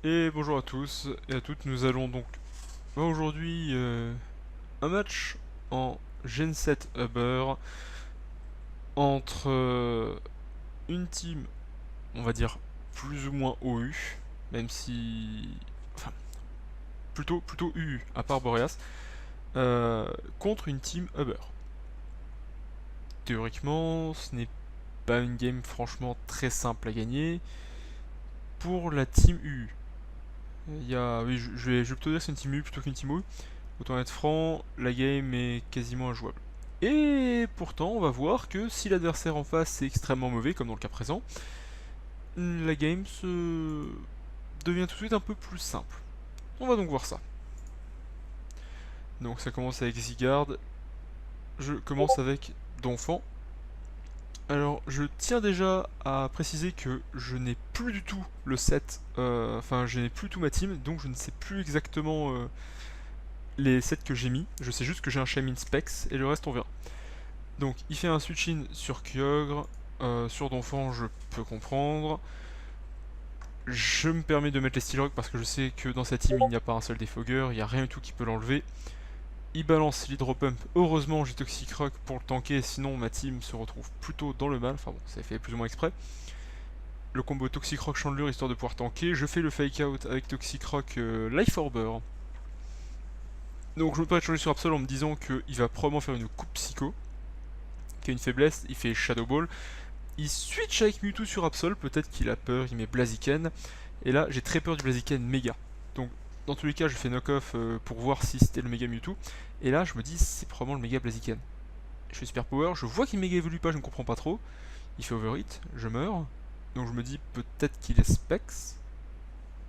Et bonjour à tous et à toutes, nous allons donc voir aujourd'hui un match en Gen 7 Uber entre une team, on va dire, plus ou moins OU, même si... Enfin, plutôt UU, à part Boreas, contre une team Uber. Théoriquement, ce n'est pas une game franchement très simple à gagner pour la team UU. Oui, je vais plutôt dire que c'est une team UU plutôt qu'une team OU. Autant être franc, la game est quasiment injouable. Et pourtant, on va voir que si l'adversaire en face est extrêmement mauvais, comme dans le cas présent, la game se devient tout de suite un peu plus simple. On va donc voir ça. Donc ça commence avec Zigard, je commence avec Donphan. Alors je tiens déjà à préciser que je n'ai plus du tout le set, enfin je n'ai plus tout ma team, donc je ne sais plus exactement les sets que j'ai mis. Je sais juste que j'ai un Shamin Specs et le reste on verra. Donc il fait un switch-in sur Kyogre, sur Donphan je peux comprendre. Je me permets de mettre les Steel Rock parce que je sais que dans sa team il n'y a pas un seul défogueur, il n'y a rien du tout qui peut l'enlever. Il balance l'Hydropump, heureusement j'ai Toxic Rock pour le tanker, sinon ma team se retrouve plutôt dans le mal, enfin bon, ça fait plus ou moins exprès. Le combo Toxic Rock Chandelure histoire de pouvoir tanker, je fais le fake out avec Toxic Rock Life Orber. Donc je me permets de changer sur Absol en me disant qu'il va probablement faire une coupe psycho, qui a une faiblesse, il fait Shadow Ball. Il switch avec Mewtwo sur Absol, peut-être qu'il a peur, il met Blaziken. Et là, j'ai très peur du Blaziken méga. Donc, dans tous les cas, je fais knock-off pour voir si c'était le méga Mewtwo. Et là, je me dis, c'est probablement le méga Blaziken. Je fais super power, je vois qu'il méga évolue pas, je ne comprends pas trop. Il fait overhit, je meurs. Donc je me dis, peut-être qu'il est Specs.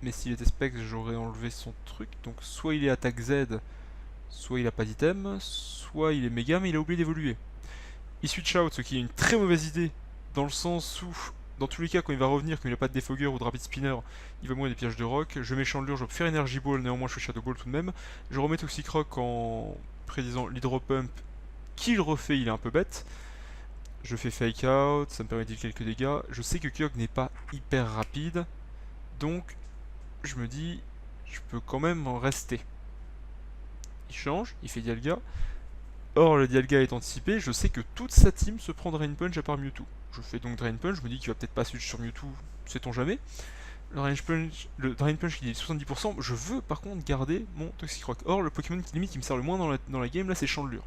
Mais s'il était Specs, j'aurais enlevé son truc. Donc, soit il est attaque Z, soit il a pas d'item, soit il est méga, mais il a oublié d'évoluer. Il switch out, ce qui est une très mauvaise idée, dans le sens où, dans tous les cas, quand il va revenir, comme il n'a pas de défogueur ou de rapid spinner, il va mourir des pièges de rock. Je mets Chandelure, je peux faire Energy Ball, néanmoins je fais Shadow Ball tout de même. Je remets Toxic Rock en prédisant l'Hydropump, qu'il refait, il est un peu bête. Je fais Fake Out, ça me permet de quelques dégâts. Je sais que Kyogre n'est pas hyper rapide, donc je me dis, je peux quand même en rester. Il change, il fait Dialga. Or, le Dialga est anticipé, je sais que toute sa team se prend Drain Punch à part Mewtwo. Je fais donc Drain Punch, je me dis qu'il va peut-être pas switch sur Mewtwo, sait-on jamais. Le Drain Punch il est 70%, je veux par contre garder mon Toxic Rock. Or, le Pokémon qui limite qui me sert le moins dans la game là c'est Chandelure.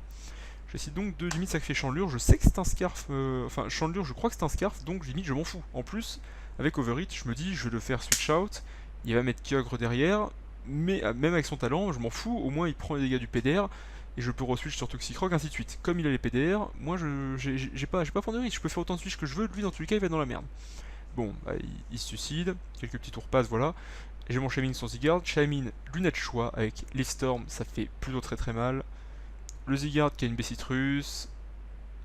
J'essaie donc de limite sacrifier Chandelure, je sais que c'est un Scarf, enfin Chandelure je crois que c'est un Scarf, donc limite je m'en fous. En plus, avec Overhit, je me dis je vais le faire switch out, il va mettre Kyogre derrière, mais même avec son talent, je m'en fous, au moins il prend les dégâts du PDR, et je peux re-switch sur Toxic Rock, ainsi de suite. Comme il a les PDR, moi j'ai pas prendre de risque, je peux faire autant de switch que je veux, lui dans tous les cas il va être dans la merde. Bon, bah, il se suicide, quelques petits tours passent, voilà. J'ai mon Shamin sur Zygarde, Shamin, lunette choix avec Leaf Storm, ça fait plutôt très mal. Le Zygarde qui a une Bessitrus,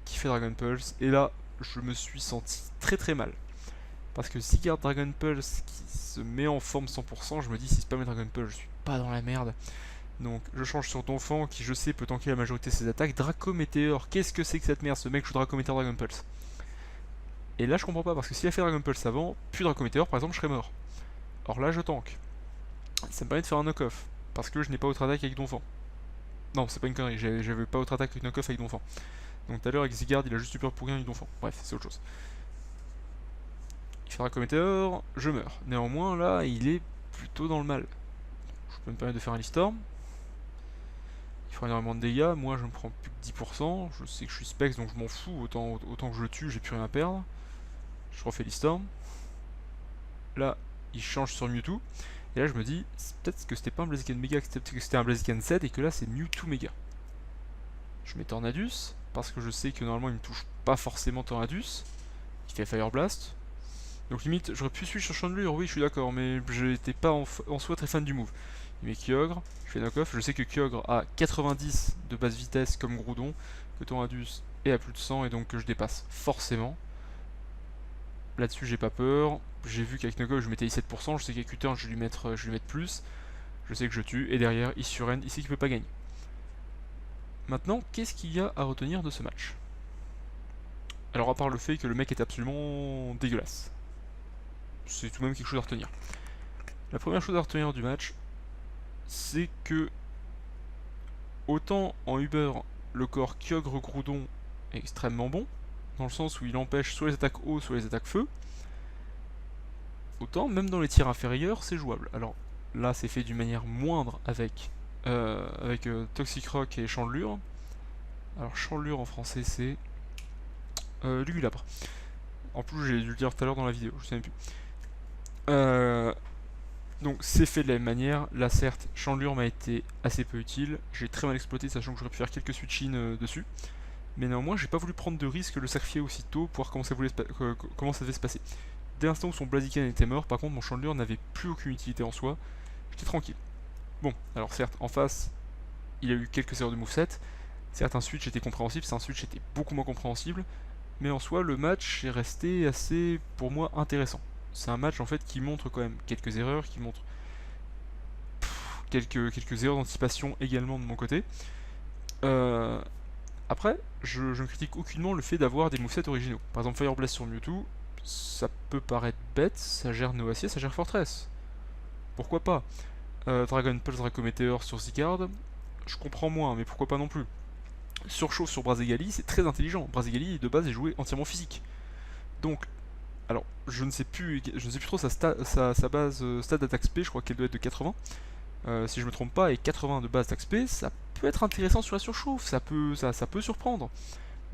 qui fait Dragon Pulse, et là je me suis senti très mal. Parce que Zygarde Dragon Pulse qui se met en forme 100%, je me dis si c'est pas mes Dragon Pulse, je suis pas dans la merde. Donc je change sur Donphan qui je sais peut tanker la majorité de ses attaques. Draco Météor, qu'est-ce que c'est que cette merde? Ce mec joue Draco Météor Dragon Pulse. Et là je comprends pas parce que s'il a fait Dragon Pulse avant, puis Draco Météor par exemple je serais mort. Or là je tank. Ça me permet de faire un knock-off. Parce que je n'ai pas autre attaque avec Donphan. Non, c'est pas une connerie, j'avais pas autre attaque avec knock-off avec Donphan. Donc tout à l'heure avec Zygarde il a juste eu peur pour rien avec Donphan. Bref, c'est autre chose. Il fait Draco Météor, je meurs. Néanmoins là il est plutôt dans le mal. Je peux me permettre de faire un Leaf Storm. Il faut énormément de dégâts, moi je me prends plus que 10%, je sais que je suis specs donc je m'en fous, autant que je le tue, j'ai plus rien à perdre. Je refais l'Istorm. Là, il change sur Mewtwo. Et là je me dis, peut-être que c'était pas un Blaziken Mega, que c'était un Blaziken Z et que là c'est Mewtwo Mega. Je mets Tornadus, parce que je sais que normalement il me touche pas forcément Tornadus. Il fait Fire Blast. Donc limite, j'aurais pu switch sur Chandelure, oui je suis d'accord, mais j'étais pas en soi très fan du move. Il met Kyogre, je fais knock-off, je sais que Kyogre a 90 de base vitesse comme Groudon, que Tornadus est à plus de 100 et donc que je dépasse forcément. Là-dessus j'ai pas peur, j'ai vu qu'avec knock-off je mettais 17%, je sais qu'avec U-turn je vais lui mettre plus, je sais que je tue, et derrière il surrend, il sait qu'il peut pas gagner. Maintenant, qu'est-ce qu'il y a à retenir de ce match? Alors à part le fait que le mec est absolument dégueulasse. C'est tout de même quelque chose à retenir. La première chose à retenir du match, c'est que autant en Uber, le corps Kyogre-Groudon est extrêmement bon, dans le sens où il empêche soit les attaques eau, soit les attaques feu, autant même dans les tirs inférieurs, c'est jouable. Alors là, c'est fait d'une manière moindre avec, Toxicroak et Chandelure. Alors Chandelure en français, c'est Lugulabre. En plus, j'ai dû le dire tout à l'heure dans la vidéo, je sais même plus. Donc c'est fait de la même manière. Là certes, Chandelure m'a été assez peu utile. J'ai très mal exploité, sachant que j'aurais pu faire quelques switch-in dessus. Mais néanmoins, j'ai pas voulu prendre de risque de le sacrifier aussitôt pour voir comment ça devait se passer. Dès l'instant où son Blaziken était mort, par contre, mon Chandelure n'avait plus aucune utilité en soi. J'étais tranquille. Bon, alors certes, en face, il a eu quelques erreurs de moveset. Certes, un switch était compréhensible, c'est un switch était beaucoup moins compréhensible. Mais en soi, le match est resté assez, pour moi, intéressant. C'est un match en fait qui montre quand même quelques erreurs, qui montre quelques erreurs d'anticipation également de mon côté. Après, je ne critique aucunement le fait d'avoir des movesets originaux. Par exemple, Fire Blast sur Mewtwo, ça peut paraître bête, ça gère Noacier, ça gère Fortress. Pourquoi pas Dragon Pulse, Draco Meteor sur Zygarde, je comprends moins, mais pourquoi pas non plus. Surchauffe sur Brazegali, c'est très intelligent. Brazegali de base est joué entièrement physique. Donc, alors, je ne sais plus trop sa base stat d'attaque SP, je crois qu'elle doit être de 80. Si je me trompe pas, et 80 de base d'attaque SP, ça peut être intéressant sur la surchauffe, ça peut surprendre.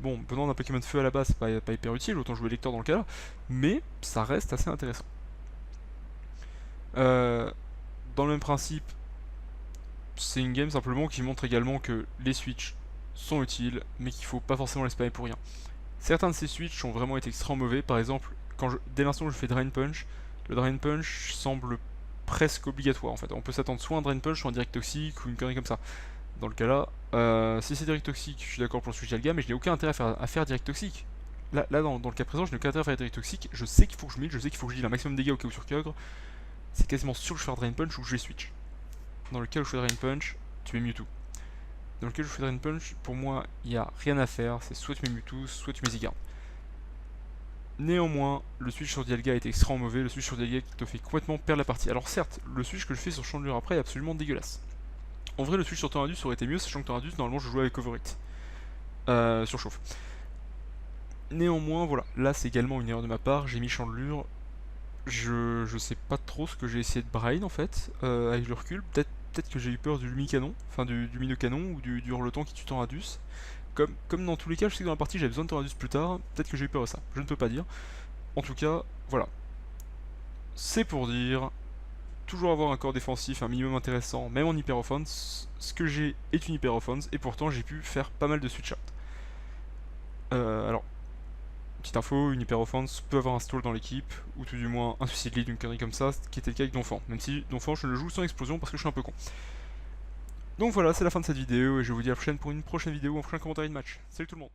Bon, venant d'un Pokémon Feu à la base, c'est pas hyper utile, autant jouer Lecteur dans le cas là, mais ça reste assez intéressant. Dans le même principe, c'est une game simplement qui montre également que les switches sont utiles, mais qu'il faut pas forcément les spammer pour rien. Certains de ces switches ont vraiment été extrêmement mauvais, par exemple, dès l'instant où je fais Drain Punch, le Drain Punch semble presque obligatoire en fait. On peut s'attendre soit un Drain Punch, soit un Direct Toxique ou une connerie comme ça. Dans le cas là, si c'est Direct Toxique, je suis d'accord pour le switch Alga, mais je n'ai aucun intérêt à faire Direct Toxique. Là dans le cas présent, je n'ai aucun intérêt à faire Direct Toxique. Je sais qu'il faut que je mille, je sais qu'il faut que je deal un maximum de dégâts au cas où sur Kyogre. C'est quasiment sûr que je fais Drain Punch ou que je vais switch. Dans le cas où je fais Drain Punch, tu mets Mewtwo. Dans le cas où je fais Drain Punch, pour moi, il n'y a rien à faire. C'est soit tu mets Mewtwo, soit tu mets Zygarde. Néanmoins, le switch sur Dialga est extrêmement mauvais, le switch sur Dialga qui te fait complètement perdre la partie. Alors certes, le switch que je fais sur Chandelure après est absolument dégueulasse. En vrai, le switch sur Tornadus aurait été mieux, sachant que Tornadus, normalement, je jouais avec Overhit. Surchauffe. Néanmoins, voilà, là c'est également une erreur de ma part, j'ai mis Chandelure. Je sais pas trop ce que j'ai essayé de brain en fait, avec le recul. Peut-être que j'ai eu peur du Lumicanon, enfin du Minocanon ou du Hurleton qui tue Tornadus. Comme dans tous les cas, je sais que dans la partie j'avais besoin de Tornadus plus tard, peut-être que j'ai eu peur de ça, je ne peux pas dire. En tout cas, voilà. C'est pour dire, toujours avoir un corps défensif un minimum intéressant, même en hyper offense. Ce que j'ai est une hyper offense, et pourtant j'ai pu faire pas mal de switch out. Alors, petite info, une hyper offense peut avoir un stall dans l'équipe, ou tout du moins un suicide lead, une connerie comme ça, ce qui était le cas avec Donphan. Même si Donphan je le joue sans explosion parce que je suis un peu con. Donc voilà, c'est la fin de cette vidéo, et je vous dis à la prochaine pour une prochaine vidéo, un prochain commentaire de match. Salut tout le monde!